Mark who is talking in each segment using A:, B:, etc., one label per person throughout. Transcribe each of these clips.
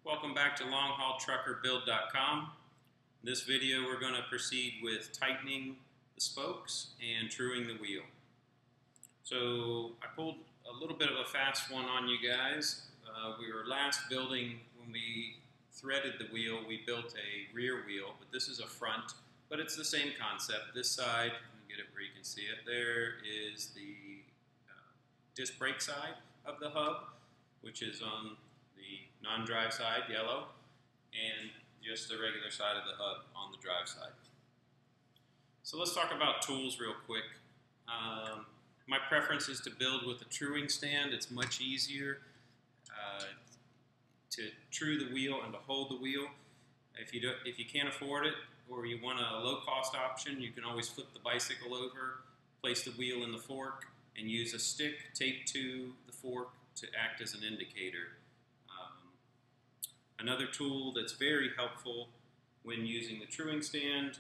A: Welcome back to LongHaulTruckerBuild.com. In this video we're going to proceed with tightening the spokes and truing the wheel. So I pulled a little bit of a fast one on you guys. We were last building, when we threaded the wheel, we built a rear wheel, but this is a front, but it's the same concept. This side, let me get it where you can see it, there is the disc brake side of the hub, which is on the non-drive side, yellow, and just the regular side of the hub on the drive side. So let's talk about tools real quick. My preference is to build with a truing stand. It's much easier to true the wheel and to hold the wheel. If you can't afford it, or you want a low-cost option, you can always flip the bicycle over, place the wheel in the fork, and use a stick taped to the fork to act as an indicator. Another tool that's very helpful when using the truing stand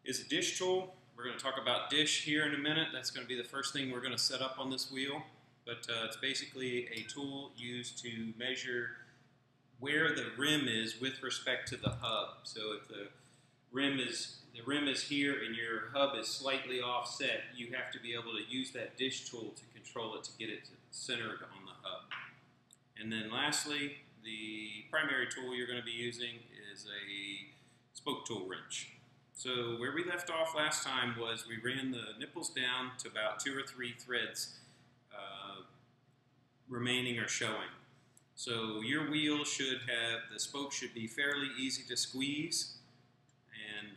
A: is a dish tool. We're going to talk about dish here in a minute. That's going to be the first thing we're going to set up on this wheel. But it's basically a tool used to measure where the rim is with respect to the hub. So if the rim is here and your hub is slightly offset, you have to be able to use that dish tool to control it, to get it centered on the hub. And then lastly, the primary tool you're going to be using is a spoke tool wrench. So where we left off last time was we ran the nipples down to about 2 or 3 threads remaining or showing. So your wheel should have, the spoke should be fairly easy to squeeze, and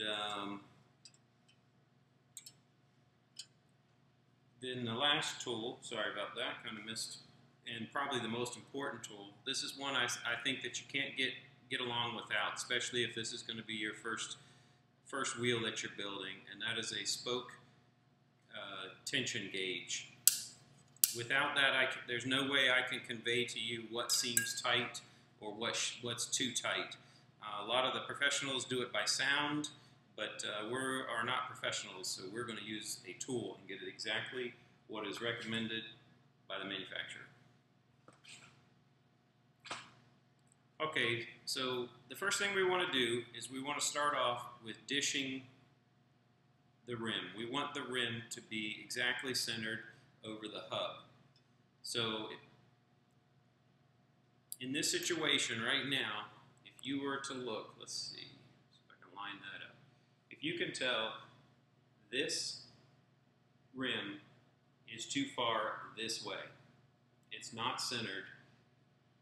A: then the last tool, sorry about that, kind of missed, and probably the most important tool. This is one I think that you can't get along without, especially if this is going to be your first wheel that you're building, and that is a spoke tension gauge. Without that, there's no way I can convey to you what seems tight or what's too tight. A lot of the professionals do it by sound, but we are not professionals, so we're going to use a tool and get it exactly what is recommended by the manufacturer. Okay, so the first thing we want to do is we want to start off with dishing the rim. We want the rim to be exactly centered over the hub. So in this situation right now, if you were to look, let's see if I can line that up. If you can tell, this rim is too far this way. It's not centered,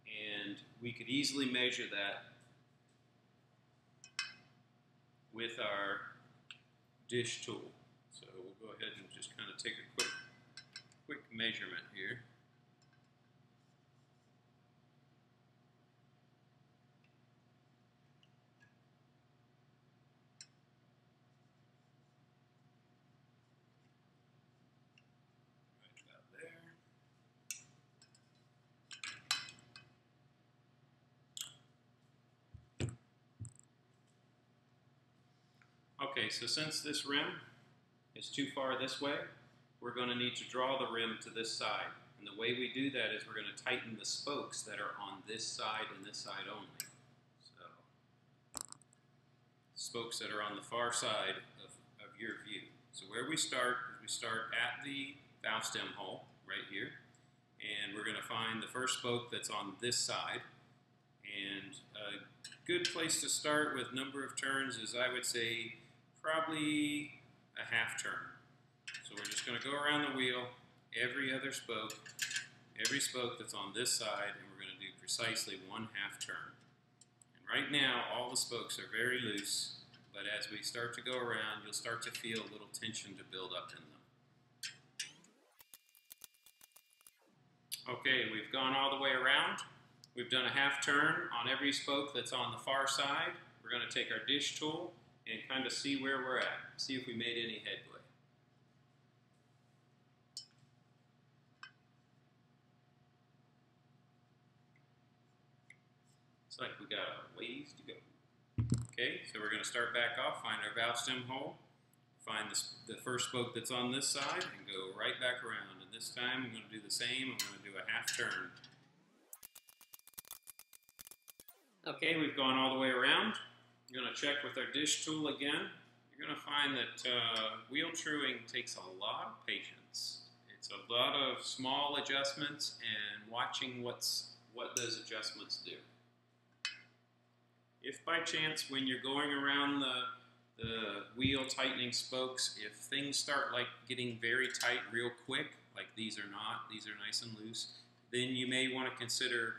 A: and we could easily measure that with our dish tool. So we'll go ahead and just kind of take a quick measurement here. Right about there. Okay, so since this rim is too far this way, we're going to need to draw the rim to this side. And the way we do that is we're going to tighten the spokes that are on this side and this side only. So, spokes that are on the far side of your view. So where we start is we start at the valve stem hole right here. And we're going to find the first spoke that's on this side. And a good place to start with number of turns is, I would say, probably a half turn. So we're just going to go around the wheel, every spoke that's on this side, and we're going to do precisely 1/2 turn. And right now, all the spokes are very loose, but as we start to go around, you'll start to feel a little tension to build up in them. Okay, we've gone all the way around. We've done a half turn on every spoke that's on the far side. We're going to take our dish tool and kind of see where we're at, see if we made any headway. Looks like we got a ways to go. Okay, so we're going to start back off, find our valve stem hole, find the first spoke that's on this side, and go right back around. And this time I'm going to do the same. I'm going to do a half turn. Okay, we've gone all the way around. You're going to check with our dish tool again. You're going to find that wheel truing takes a lot of patience. It's a lot of small adjustments and watching what those adjustments do. If by chance when you're going around the wheel tightening spokes, if things start like getting very tight real quick, like these are not, these are nice and loose, then you may want to consider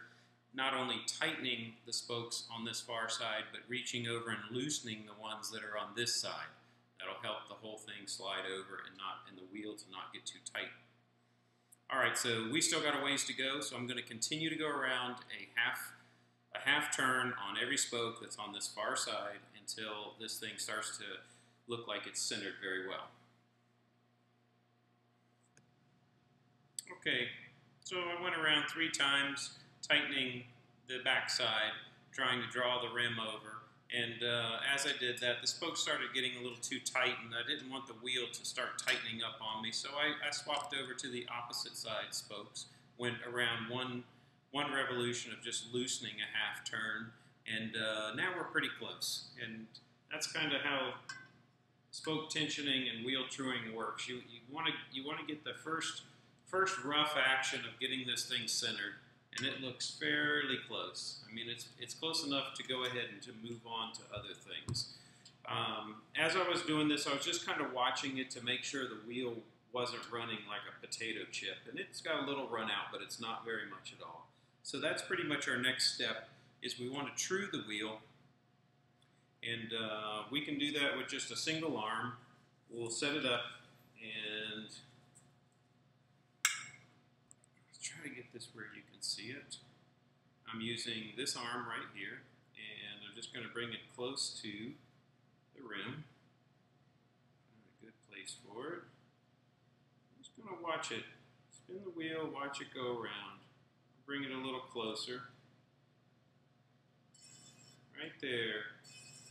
A: not only tightening the spokes on this far side, but reaching over and loosening the ones that are on this side. That'll help the whole thing slide over and the wheel to not get too tight. All right, so we still got a ways to go, so I'm going to continue to go around a half turn on every spoke that's on this far side until this thing starts to look like it's centered very well. Okay, so I went around 3 times, tightening the back side, trying to draw the rim over. And as I did that, the spokes started getting a little too tight, and I didn't want the wheel to start tightening up on me, so I swapped over to the opposite side spokes, went around one revolution of just loosening a half turn, and now we're pretty close. And that's kind of how spoke tensioning and wheel truing works. You want to get the first rough action of getting this thing centered, and it looks fairly close. I mean, it's close enough to go ahead and to move on to other things. As I was doing this, I was just kind of watching it to make sure the wheel wasn't running like a potato chip, and it's got a little run out, but it's not very much at all. So that's pretty much our next step, is we want to true the wheel, and we can do that with just a single arm. We'll set it up, and let's try to get this where you can see it. I'm using this arm right here, and I'm just going to bring it close to the rim. Find a good place for it. I'm just going to watch it, spin the wheel, watch it go around. Bring it a little closer. Right there.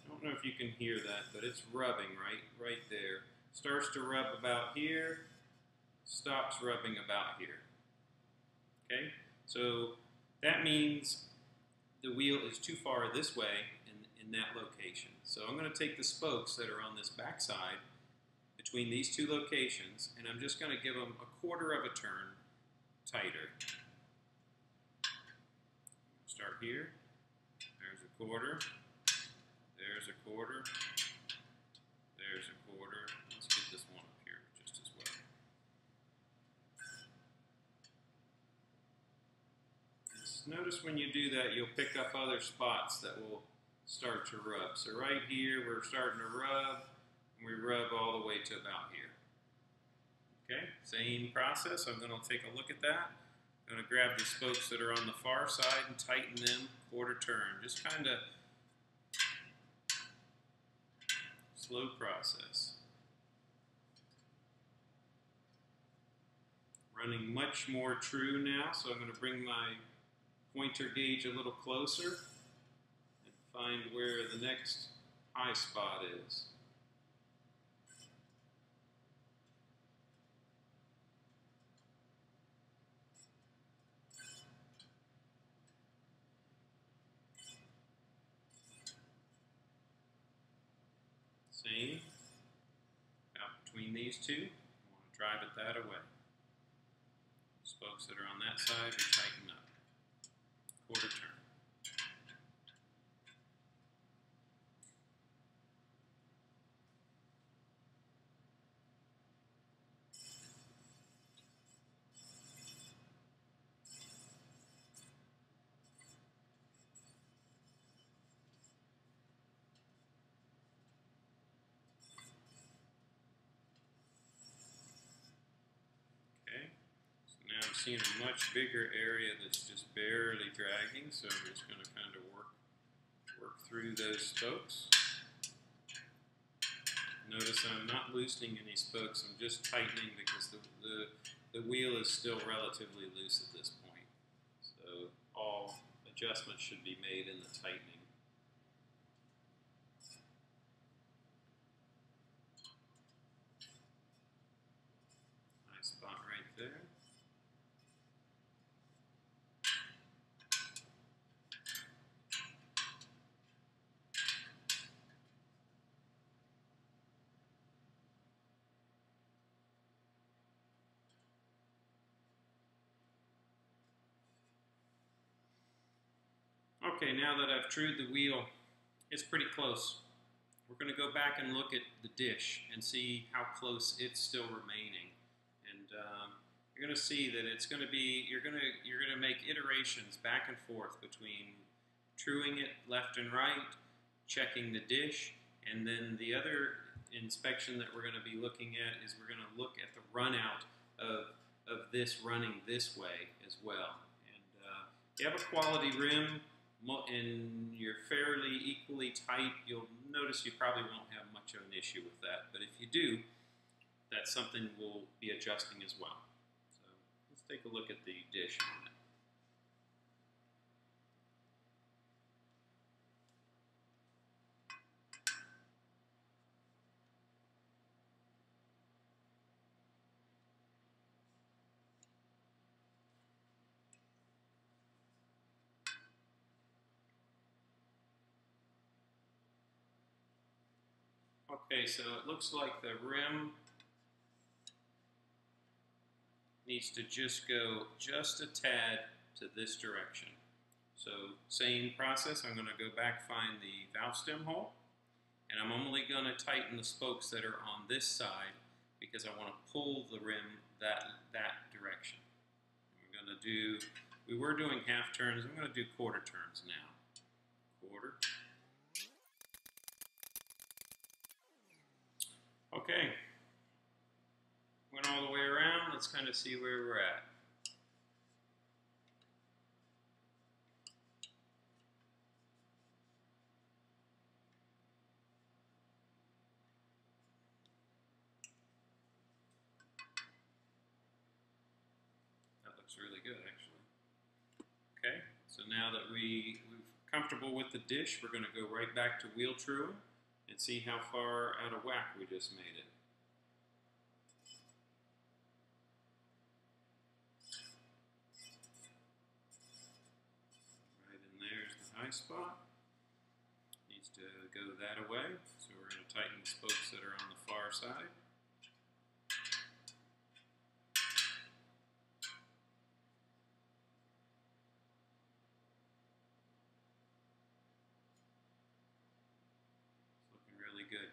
A: I don't know if you can hear that, but it's rubbing right there. Starts to rub about here, stops rubbing about here. Okay? So that means the wheel is too far this way in that location. So I'm going to take the spokes that are on this back side between these 2 locations, and I'm just going to give them a quarter of a turn tighter. Start here, there's a quarter, there's a quarter, there's a quarter. Let's get this one up here just as well. Just notice when you do that, you'll pick up other spots that will start to rub. So right here, we're starting to rub, and we rub all the way to about here. Okay, same process. I'm going to take a look at that. I'm going to grab the spokes that are on the far side and tighten them quarter turn. Just kind of slow process. Running much more true now, so I'm going to bring my pointer gauge a little closer and find where the next high spot is. Same, out between these 2, I want to drive it that away. Spokes that are on that side, we tighten up. Quarter turn. I'm seeing a much bigger area that's just barely dragging, so I'm just going to kind of work through those spokes. Notice I'm not loosening any spokes, I'm just tightening because the wheel is still relatively loose at this point. So all adjustments should be made in the tightening. Nice spot right there. Okay, now that I've trued the wheel, it's pretty close. We're going to go back and look at the dish and see how close it's still remaining. And you're going to see that it's going to be, you're going to make iterations back and forth between truing it left and right, checking the dish, and then the other inspection that we're going to be looking at is we're going to look at the run out of this running this way as well. And if you have a quality rim and you're fairly equally tight, you'll notice you probably won't have much of an issue with that. But if you do, that's something we'll be adjusting as well. So let's take a look at the dish a minute. Okay, so it looks like the rim needs to just go just a tad to this direction. So same process, I'm going to go back, find the valve stem hole, and I'm only going to tighten the spokes that are on this side because I want to pull the rim that direction. We're going to do, we were doing half turns, I'm going to do quarter turns now. Quarter. Okay, went all the way around. Let's kind of see where we're at. That looks really good, actually. Okay, so now that we're comfortable with the dish, we're going to go right back to wheel truing and see how far out of whack we just made it. Right in there's the high spot. Needs to go that away, so we're going to tighten the spokes that are on the far side. It's looking really good.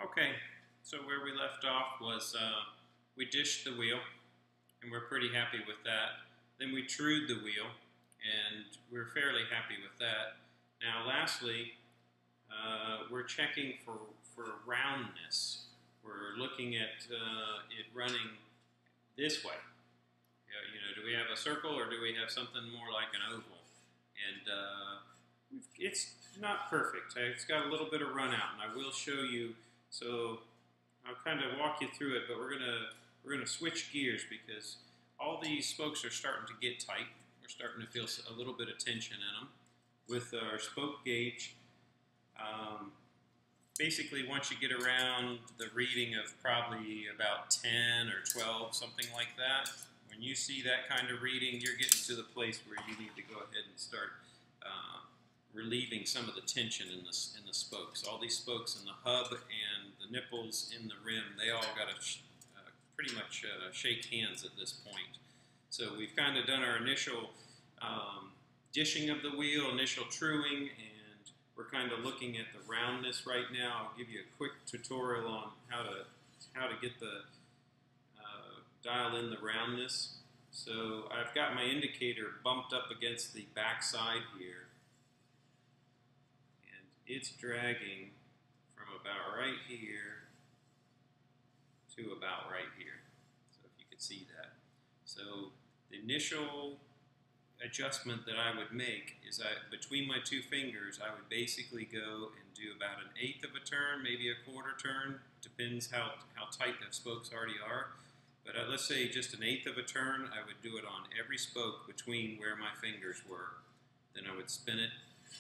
A: Okay, so where we left off was we dished the wheel, and we're pretty happy with that. Then we trued the wheel, and we're fairly happy with that. Now lastly, we're checking for roundness. We're looking at it running this way. You know, do we have a circle or do we have something more like an oval? And it's not perfect. It's got a little bit of run out, and I will show you. So I'll kind of walk you through it, but we're gonna switch gears because all these spokes are starting to get tight. We're starting to feel a little bit of tension in them. With our spoke gauge, basically once you get around the reading of probably about 10 or 12, something like that, when you see that kind of reading, you're getting to the place where you need to go ahead and start relieving some of the tension in the spokes. All these spokes in the hub and the nipples in the rim, they all got to pretty much shake hands at this point. So we've kind of done our initial dishing of the wheel, initial truing, and we're kind of looking at the roundness right now. I'll give you a quick tutorial on how to get the dial in the roundness. So I've got my indicator bumped up against the back side here. It's dragging from about right here to about right here. So if you could see that. So the initial adjustment that I would make is between my two fingers, I would basically go and do about 1/8 of a turn, maybe a quarter turn. Depends how tight the spokes already are. But let's say just 1/8 of a turn, I would do it on every spoke between where my fingers were. Then I would spin it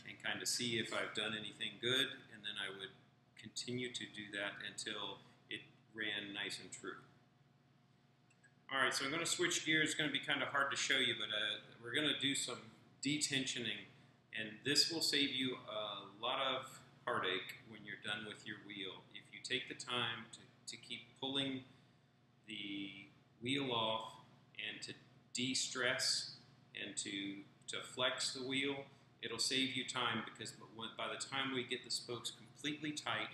A: and kind of see if I've done anything good, and then I would continue to do that until it ran nice and true. Alright, so I'm going to switch gears. It's going to be kind of hard to show you, but we're going to do some detensioning And this will save you a lot of heartache when you're done with your wheel. If you take the time to keep pulling the wheel off and to de-stress and to flex the wheel, it'll save you time, because by the time we get the spokes completely tight,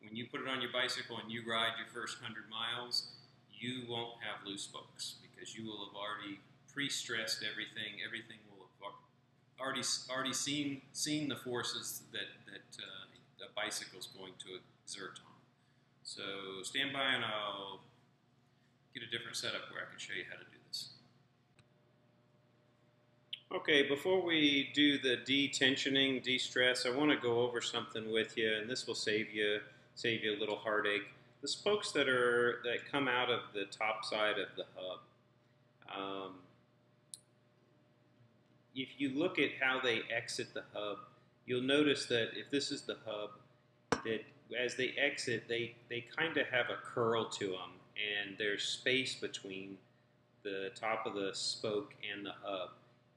A: when you put it on your bicycle and you ride your first 100 miles, you won't have loose spokes because you will have already pre-stressed everything. Everything will have already seen the forces that the bicycle's going to exert on. So stand by and I'll get a different setup where I can show you how to do this. Okay, before we do the de-tensioning, de-stress, I want to go over something with you, and this will save you a little heartache. The spokes that come out of the top side of the hub. If you look at how they exit the hub, you'll notice that if this is the hub, that as they exit, they kind of have a curl to them, and there's space between the top of the spoke and the hub.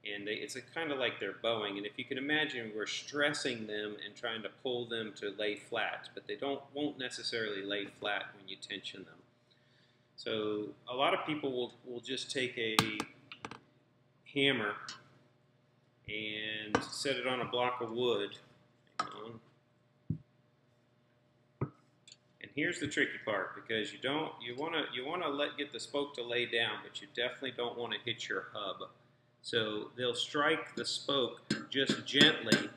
A: And it's kind of like they're bowing. And if you can imagine, we're stressing them and trying to pull them to lay flat, but they won't necessarily lay flat when you tension them. So a lot of people will just take a hammer and set it on a block of wood. Hang on. And here's the tricky part, because you want to get the spoke to lay down, but you definitely don't want to hit your hub. So they'll strike the spoke just gently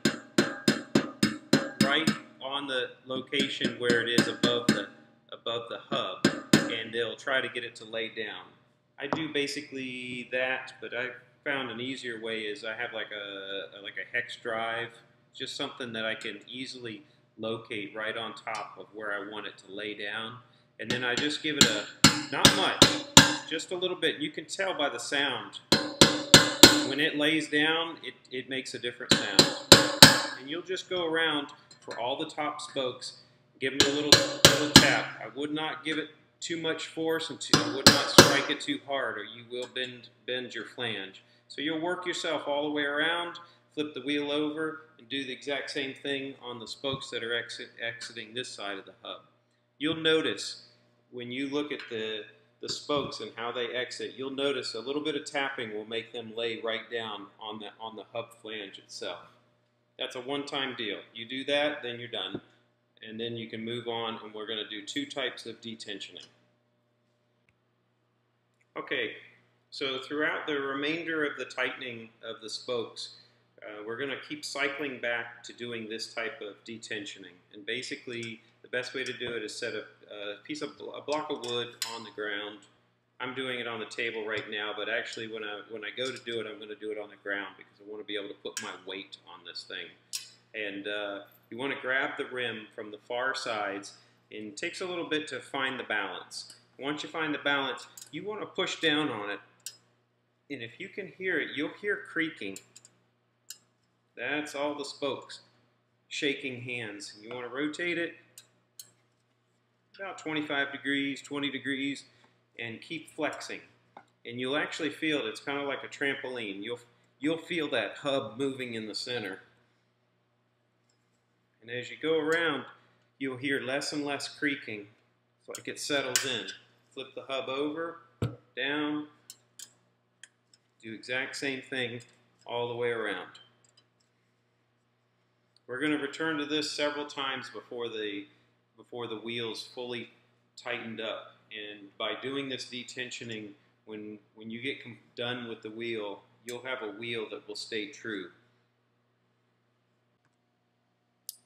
A: right on the location where it is above the hub, and they'll try to get it to lay down. I do basically that, but I found an easier way is I have like a hex drive, just something that I can easily locate right on top of where I want it to lay down, and then I just give it not much, just a little bit. You can tell by the sound. When it lays down, it makes a different sound. And you'll just go around for all the top spokes, give them a little tap. I would not give it too much force, and I would not strike it too hard, or you will bend your flange. So you'll work yourself all the way around, flip the wheel over, and do the exact same thing on the spokes that are exiting this side of the hub. You'll notice when you look at the spokes and how they exit, you'll notice a little bit of tapping will make them lay right down on the hub flange itself. That's a one-time deal. You do that, then you're done. And then you can move on, and we're going to do two types of detensioning. Okay, so throughout the remainder of the tightening of the spokes, we're going to keep cycling back to doing this type of detensioning. And basically, the best way to do it is set a block of wood on the ground. I'm doing it on the table right now, but actually when I go to do it, I'm going to do it on the ground because I want to be able to put my weight on this thing. And you want to grab the rim from the far sides, and it takes a little bit to find the balance. Once you find the balance, you want to push down on it, and if you can hear it, you'll hear creaking. That's all the spokes shaking hands. And you want to rotate it about 25 degrees, 20 degrees, and keep flexing. And you'll actually feel it. It's kind of like a trampoline. You'll feel that hub moving in the center. And as you go around, you'll hear less and less creaking. It's like it settles in. Flip the hub over, down, do exact same thing all the way around. We're going to return to this several times before the wheel's fully tightened up. And by doing this detensioning, when you get done with the wheel, you'll have a wheel that will stay true.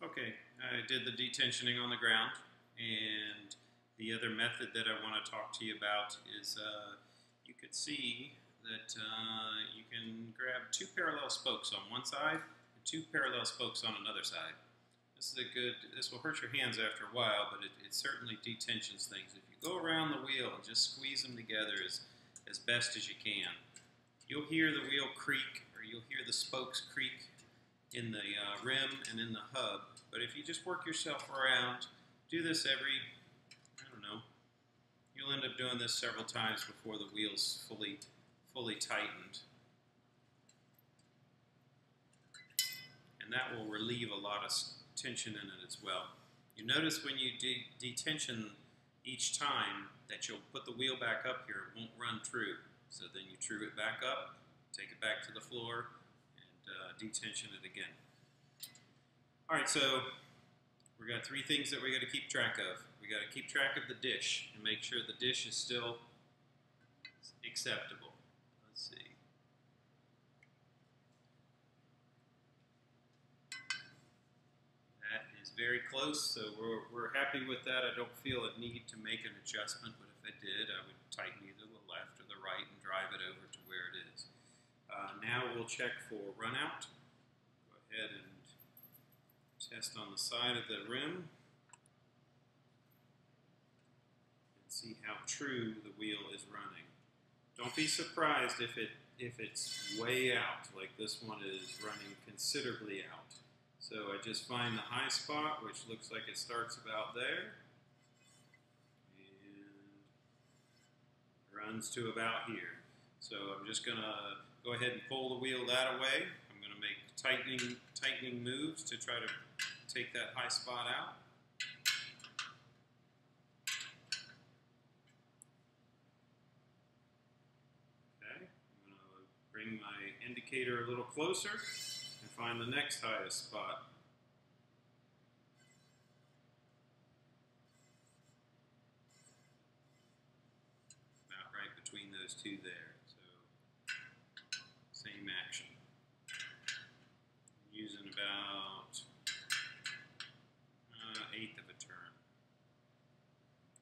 A: Okay, I did the detensioning on the ground, and the other method that I want to talk to you about is you could see that you can grab two parallel spokes on one side and two parallel spokes on another side. This will hurt your hands after a while, but it certainly detensions things. If you go around the wheel and just squeeze them together as best as you can, you'll hear the wheel creak, or you'll hear the spokes creak in the rim and in the hub. But if you just work yourself around, do this every, I don't know, you'll end up doing this several times before the wheel's fully tightened. and that will relieve a lot of tension in it as well. You notice when you detension each time that you'll put the wheel back up here, it won't run true. So then you true it back up, take it back to the floor, and detension it again. All right, so we got three things that we got to keep track of. We got to keep track of the dish and make sure the dish is still acceptable. Let's see. That is very close, so we're happy with that. I don't feel a need to make an adjustment, but if I did, I would tighten either the left or the right and drive it over to where it is. Now we'll check for run out. Go ahead and test on the side of the rim and see how true the wheel is running. Don't be surprised if it's way out, like this one is running considerably out. So I just find the high spot, which looks like it starts about there, and runs to about here. So I'm just going to go ahead and pull the wheel that away. I'm going to make tightening moves to try to take that high spot out. Okay, I'm going to bring my indicator a little closer and find the next highest spot. About right between those two there. So, same action. Using about eighth of a turn.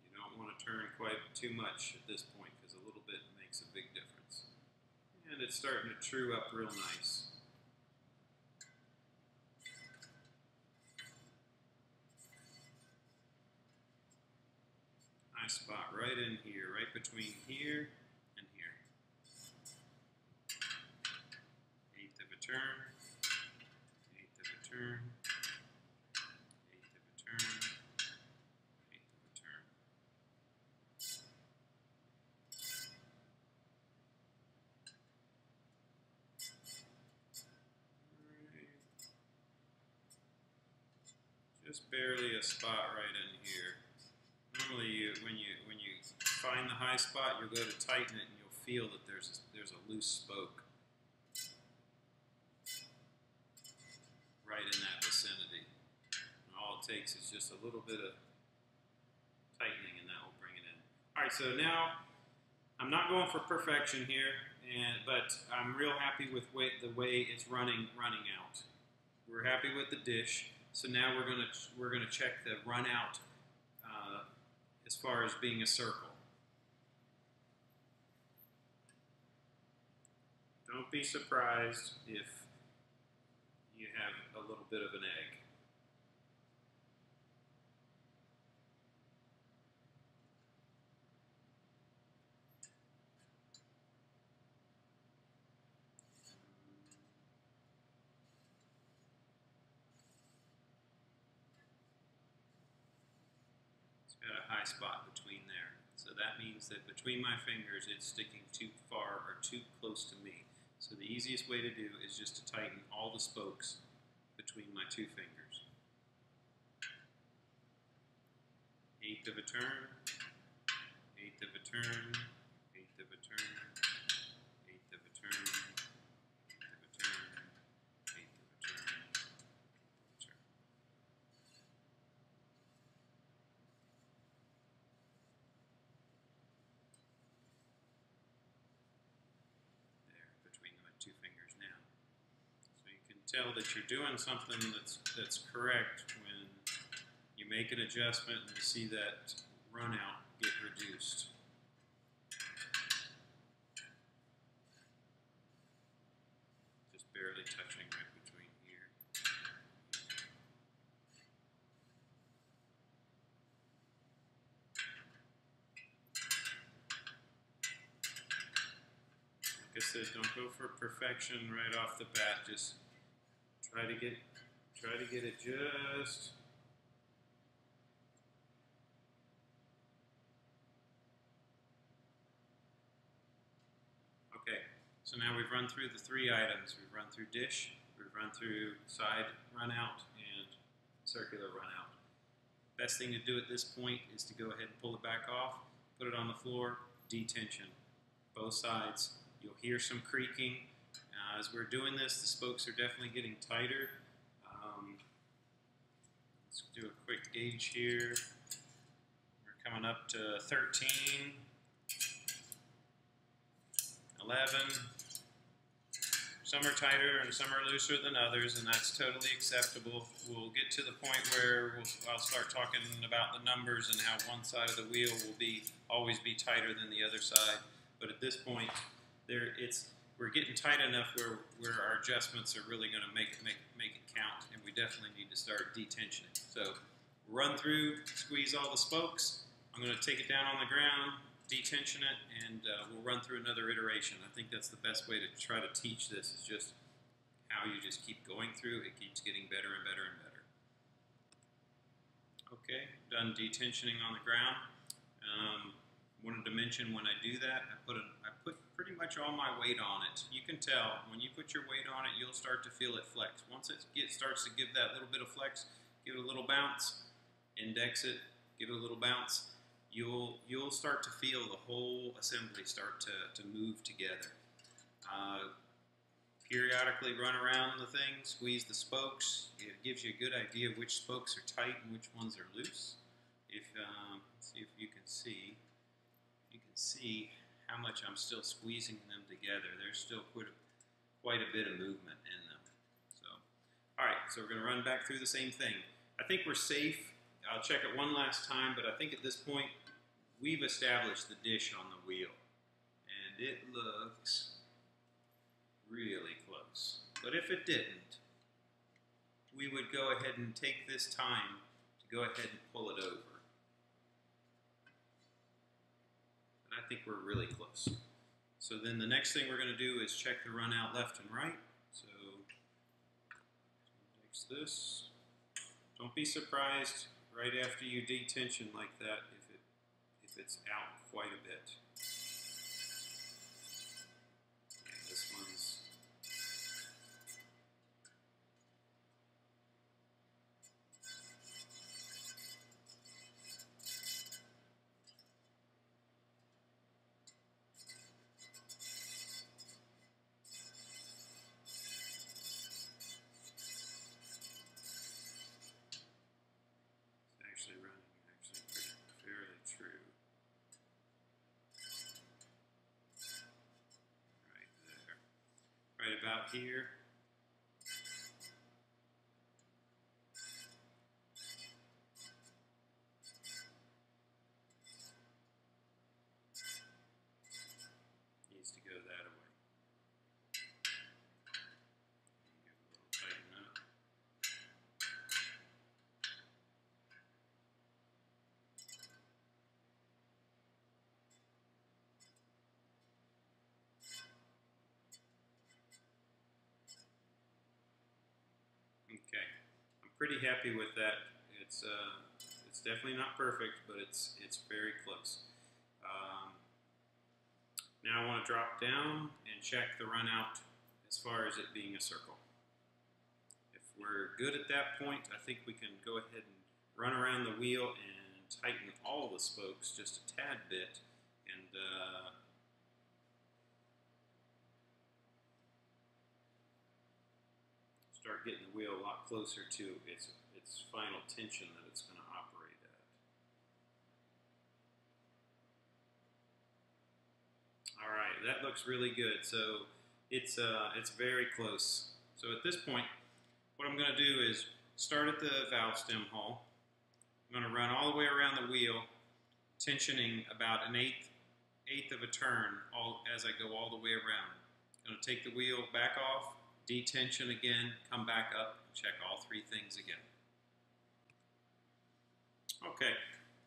A: You don't want to turn quite too much at this point because a little bit makes a big difference. And it's starting to true up real nice. Nice spot right in here, right between here and here. Eighth of a turn. Eighth of a turn. Eighth of a turn. Eighth of a turn. Right. Just barely a spot right in here. Normally, when you find the high spot, you'll go to tighten it, and you'll feel that there's a loose spoke right in that vicinity. And all it takes is just a little bit of tightening, and that will bring it in. All right, so now I'm not going for perfection here, but I'm real happy with the way it's running out. We're happy with the dish, so now we're gonna check the run out as far as being a circle. Don't be surprised if you have a little bit of an egg. It's got a high spot between there. So that means that between my fingers it's sticking too far or too close to me. So the easiest way to do is just to tighten all the spokes between my two fingers. Eighth of a turn, eighth of a turn, eighth of a turn, eighth of a turn, eighth of a turn, eighth of a turn, eighth of a turn. Two fingers now. So you can tell that you're doing something that's correct when you make an adjustment and you see that run out get reduced. Just barely touching right between here. Like I said, don't go for perfection right off the bat. Just try to get it just okay. So now we've run through the 3 items. We've run through dish, we've run through side run out, and circular run out. Best thing to do at this point is to go ahead and pull it back off, put it on the floor, detension. Both sides. You'll hear some creaking. As we're doing this, the spokes are definitely getting tighter. Let's do a quick gauge here. We're coming up to 13, 11. Some are tighter and some are looser than others, and that's totally acceptable. We'll get to the point where I'll start talking about the numbers and how one side of the wheel will always be tighter than the other side. But at this point, we're getting tight enough where our adjustments are really going to make it count, and we definitely need to start detensioning. So run through, squeeze all the spokes. I'm going to take it down on the ground, detension it, and we'll run through another iteration. I think that's the best way to try to teach this, is just how you just keep going through. It keeps getting better and better and better. Okay, done detensioning on the ground. Wanted to mention when I do that, I put pretty much all my weight on it. You can tell when you put your weight on it, you'll start to feel it flex. Once it starts to give that little bit of flex, give it a little bounce, index it, give it a little bounce. You'll start to feel the whole assembly start to move together. Periodically run around the thing, squeeze the spokes. It gives you a good idea of which spokes are tight and which ones are loose. Let's see if you can see. You can see how much I'm still squeezing them together. There's still quite a bit of movement in them. So, all right, so we're going to run back through the same thing. I think we're safe. I'll check it one last time, but I think at this point we've established the dish on the wheel, and it looks really close. But if it didn't, we would go ahead and take this time to go ahead and pull it over. I think we're really close. So then the next thing we're going to do is check the run out left and right. So takes this. Don't be surprised right after you detension like that if it's out quite a bit. And this one's running fairly true. Right there. Right about here. Needs to go that way. Give it a little tighten up. Okay, I'm pretty happy with that. It's definitely not perfect, but it's very close. Now I want to drop down and check the run out as far as it being a circle. If we're good at that point, I think we can go ahead and run around the wheel and tighten all the spokes just a tad bit, and start getting the wheel a lot closer to its final tension that it's going to operate at. All right, that looks really good. So it's very close. So at this point, what I'm going to do is start at the valve stem hole. I'm going to run all the way around the wheel, tensioning about an eighth of a turn as I go all the way around. I'm going to take the wheel back off, detension again, come back up, and check all 3 things again. Okay,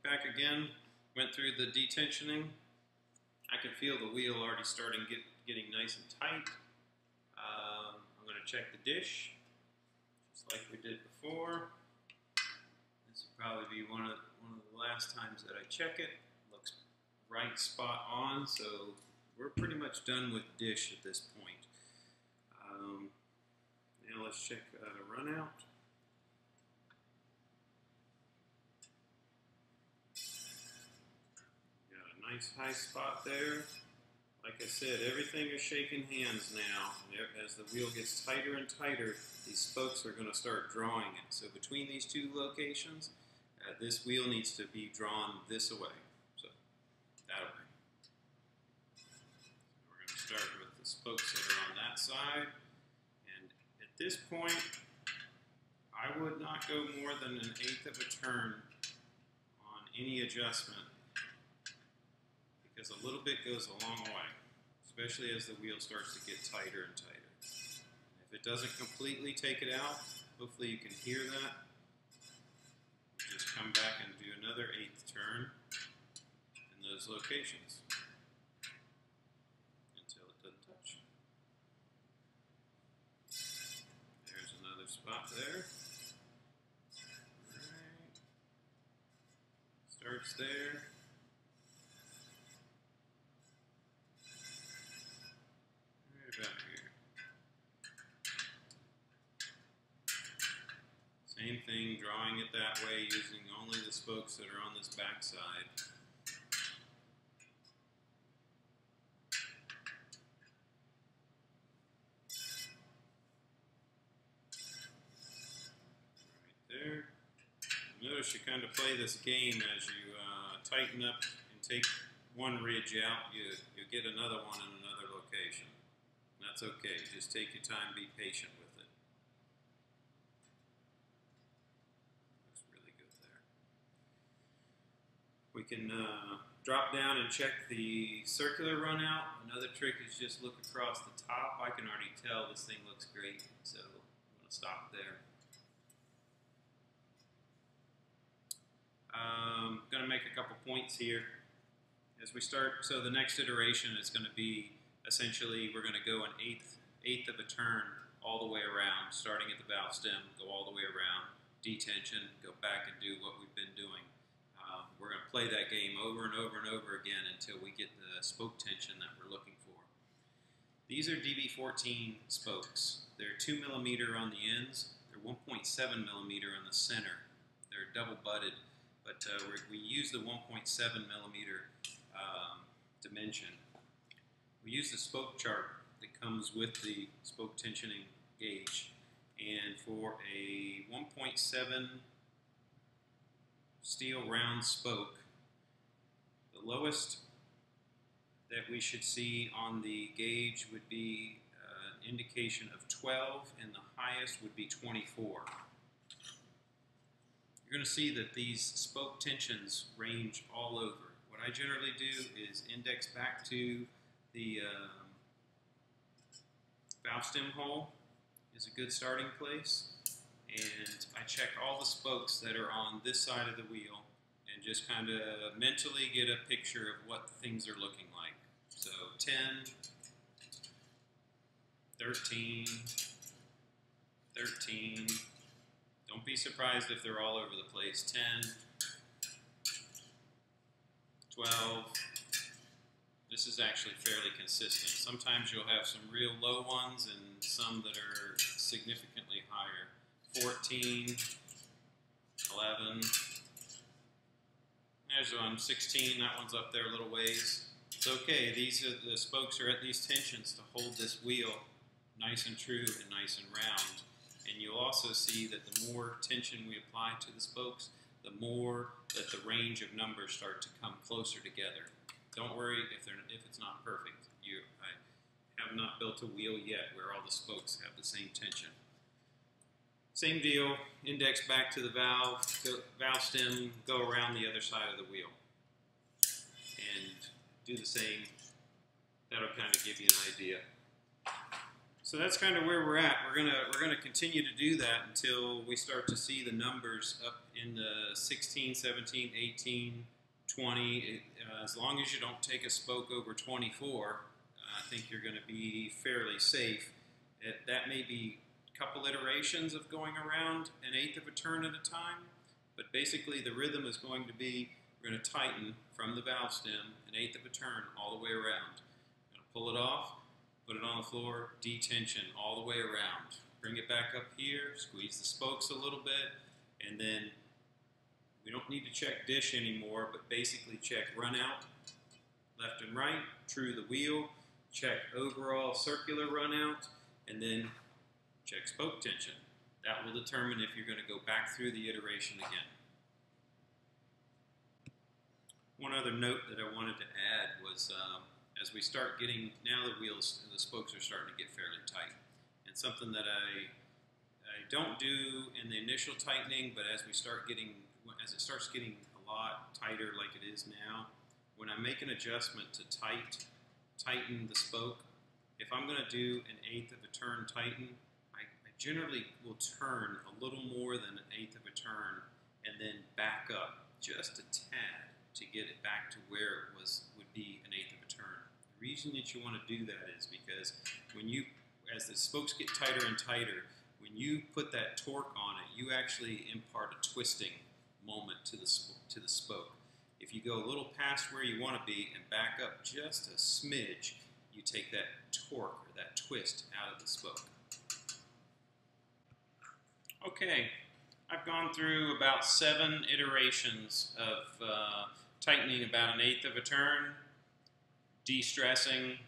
A: back again, went through the detensioning. I can feel the wheel already starting getting nice and tight. I'm going to check the dish, just like we did before. This will probably be one of the last times that I check it. Looks right spot on, so we're pretty much done with dish at this point. Now let's check run out. Got a nice high spot there. Like I said, everything is shaking hands now. As the wheel gets tighter and tighter, these spokes are going to start drawing it. So between these two locations, this wheel needs to be drawn this way. So that way. So we're going to start with the spokes that are on that side. And at this point, I would not go more than 1/8 of a turn on any adjustment, because a little bit goes a long way, especially as the wheel starts to get tighter and tighter. If it doesn't completely take it out, hopefully you can hear that. Just come back and do another 1/8 turn in those locations until it doesn't touch. There's another spot there. Alright. Starts there. Same thing, drawing it that way, using only the spokes that are on this back side. Right there. Notice you kind of play this game as you tighten up and take one ridge out, you get another one in another location. And that's okay, just take your time, be patient with it. We can drop down and check the circular run out. Another trick is just look across the top. I can already tell this thing looks great, so I'm going to stop there. I'm going to make a couple points here as we start. So the next iteration is going to be essentially we're going to go an eighth of a turn all the way around, starting at the valve stem, go all the way around, detension, go back and do what we've been doing. We're going to play that game over and over and over again until we get the spoke tension that we're looking for. These are DB14 spokes. They're 2 millimeter on the ends. They're 1.7 millimeter on the center. They're double butted, but we use the 1.7 millimeter dimension. We use the spoke chart that comes with the spoke tensioning gauge, and for a 1.7 steel round spoke, the lowest that we should see on the gauge would be an indication of 12, and the highest would be 24. You're going to see that these spoke tensions range all over. What I generally do is index back to the valve stem hole is a good starting place. And I check all the spokes that are on this side of the wheel and just kind of mentally get a picture of what things are looking like. So 10, 13, 13. Don't be surprised if they're all over the place. 10, 12. This is actually fairly consistent. Sometimes you'll have some real low ones and some that are significantly higher. 14, 11, there's one, 16, that one's up there a little ways. It's okay, the spokes are at these tensions to hold this wheel nice and true and nice and round. And you'll also see that the more tension we apply to the spokes, the more that the range of numbers start to come closer together. Don't worry if it's not perfect. I have not built a wheel yet where all the spokes have the same tension. Same deal, index back to the valve stem, go around the other side of the wheel. And do the same. That'll kind of give you an idea. So that's kind of where we're at. We're gonna continue to do that until we start to see the numbers up in the 16, 17, 18, 20. As long as you don't take a spoke over 24, I think you're going to be fairly safe. That may be couple iterations of going around an 1/8 of a turn at a time, but basically the rhythm is going to be we're going to tighten from the valve stem an 1/8 of a turn all the way around. pull it off, put it on the floor, detension all the way around. Bring it back up here, squeeze the spokes a little bit, and then we don't need to check dish anymore, but basically check run out, left and right, true the wheel, check overall circular run out, and then check spoke tension. That will determine if you're going to go back through the iteration again. One other note that I wanted to add was as we start getting, now the spokes are starting to get fairly tight. And something that I don't do in the initial tightening, but as it starts getting a lot tighter like it is now, when I make an adjustment to tighten the spoke, if I'm going to do an 1/8 of a turn tighten, I generally will turn a little more than an 1/8 of a turn and then back up just a tad to get it back to where it would be an 1/8 of a turn. The reason that you want to do that is because as the spokes get tighter and tighter, when you put that torque on it, you actually impart a twisting moment to the spoke. If you go a little past where you want to be and back up just a smidge, you take that torque or that twist out of the spoke. Okay, I've gone through about 7 iterations of tightening about an 1/8 of a turn, de-stressing,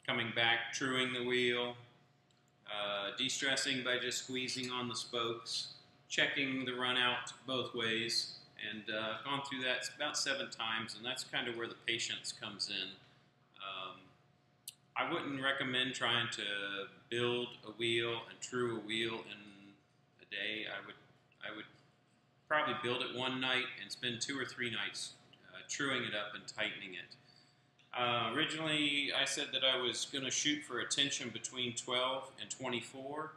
A: coming back, truing the wheel, de-stressing by just squeezing on the spokes, checking the run out both ways, and gone through that about 7 times, and that's kind of where the patience comes in. I wouldn't recommend trying to build a wheel and true a wheel in a day. I would probably build it one night and spend 2 or 3 nights truing it up and tightening it. Originally, I said that I was going to shoot for a tension between 12 and 24.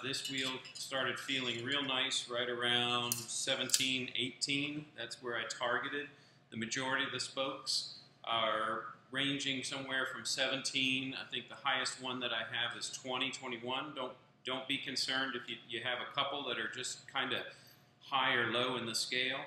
A: This wheel started feeling real nice right around 17, 18. That's where I targeted. The majority of the spokes are ranging somewhere from 17. I think the highest one that I have is 20, 21. Don't be concerned if you have a couple that are just kind of high or low in the scale.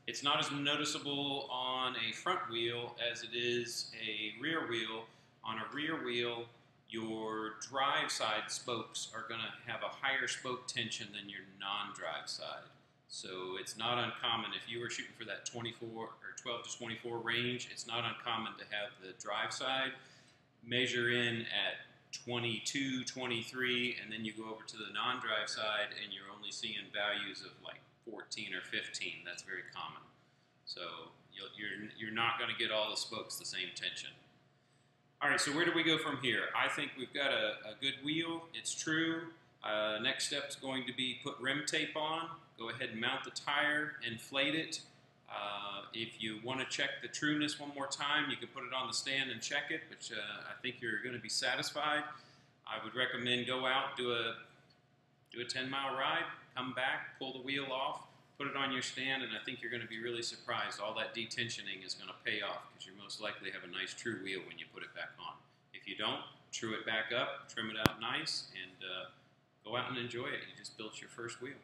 A: It's not as noticeable on a front wheel as it is a rear wheel. On a rear wheel, your drive side spokes are going to have a higher spoke tension than your non-drive side. So it's not uncommon if you were shooting for that 24 or 12 to 24 range, it's not uncommon to have the drive side measure in at 22, 23, and then you go over to the non-drive side and you're only seeing values of like 14 or 15. That's very common. So you're not going to get all the spokes the same tension. All right, so where do we go from here? I think we've got a good wheel. It's true. Next step is going to be put rim tape on. Go ahead and mount the tire, inflate it. If you want to check the trueness one more time, you can put it on the stand and check it, but I think you're going to be satisfied. I would recommend go out, do a 10-mile ride, come back, pull the wheel off, put it on your stand, and I think you're going to be really surprised. All that detensioning is going to pay off because you most likely have a nice true wheel when you put it back on. If you don't, true it back up, trim it out nice, and go out and enjoy it. You just built your first wheel.